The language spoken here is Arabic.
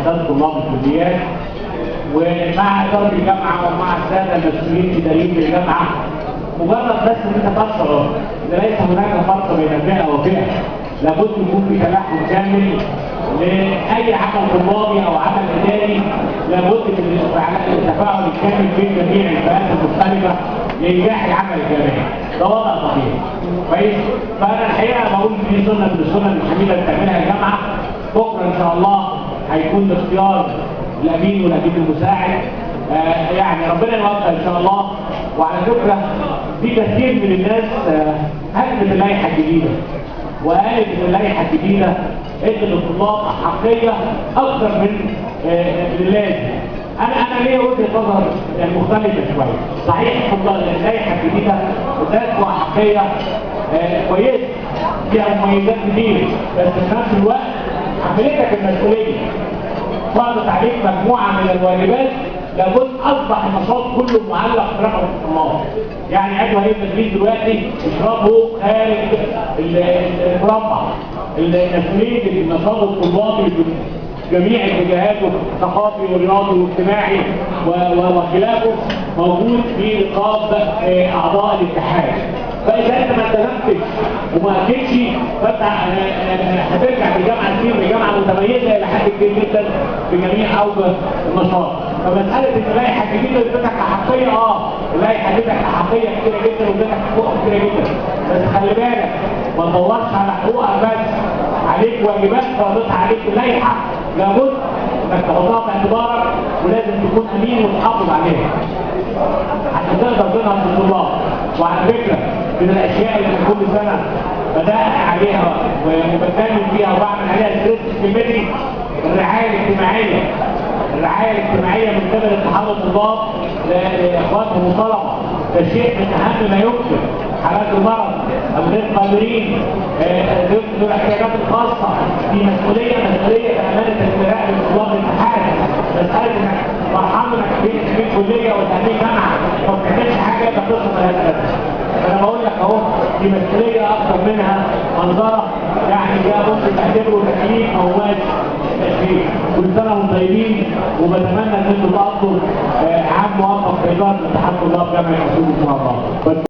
اتحادات طلاب الكليات ومع اداره الجامعه ومع الساده المسؤولين الاداريين في الجامعه، مجرد بس ان انت تشعر ان ليس هناك فرق بين فئه وفئه، لابد يكون في تلاحم كامل لاي عمل طلابي او عمل اداري، لابد من التفاعل الكامل بين جميع الفئات المختلفه لانجاح العمل الجامعي. ده وضع طبيعي. كويس؟ فانا الحقيقه بقول دي سنه من السنن الحميده اللي بتعملها الجامعه. بكره ان شاء الله هيكون اختيار الامين والامين المساعد. يعني ربنا يوفق ان شاء الله. وعلى فكره في كثير من الناس هدمت اللائحه الجديده وقالت ان اللائحه الجديده ادت للطلاب احقيه اكثر من اللازم. انا ليا وجهه نظر مختلفه شويه. صحيح اللائحه الجديده ادت احقيه كويسه فيها مميزات كتير، بس في نفس الوقت حملتك المسؤوليه، فرضت عليك مجموعه من الواجبات لابد اصبح النشاط كله معلق برقبه الطلاب. يعني عضو هيئه التدريس دلوقتي اشربه خارج المربع. المسؤولين النشاط الطلابي جميع اتجاهاته الثقافي والرياضي والاجتماعي وخلافه موجود في رقاب اعضاء الاتحاد. فاذا انت ما التزمتش وما اكدتش فانت هترجع في الجامعه كتير بجامعه متميزه الى حد كبير جدا في جميع اوجه النشاط. فمساله ان اللائحه الجديده ادتك احقيه، اللائحه ادتك احقيه كتيره جدا وادتك حقوق كتيره جدا، بس خلي بالك ما تدورش على حقوقك بس، عليك واجبات فرضتها عليك اللائحه لابد انك تحطها في اعتبارك ولازم تكون امين وتحافظ عليها عشان تقدر تنهض بالطلاب. وعلى فكره من الاشياء اللي كل سنه بدأنا عليها وبكمل فيها وبعمل عليها ستريس كوميتي الرعايه الاجتماعيه. الرعايه الاجتماعيه من قبل اتحاد الطلاب لاخواتهم وطلبه، ده شيء من اهم ما يمكن. حالات المرض، الغير قادرين، ذو الاحتياجات الخاصه، دي مسؤوليه امانه الراعي لطلاب الاتحاد. مساله انك فرحان انك في كليه ولا في جامعه وما بتعملش حاجه يبقى قصه مالهاش لازمه. فانا بقول لك اهو دي مسؤوليه اكثر منها منظره، يعني ده ممكن تعتبره تكليف او واجب تشريع. كل سنه وانتم طيبين وبتمنى ان انتم تقضوا عام موفق في اداره اتحاد طلاب جامعه اسيوط ان شاء الله.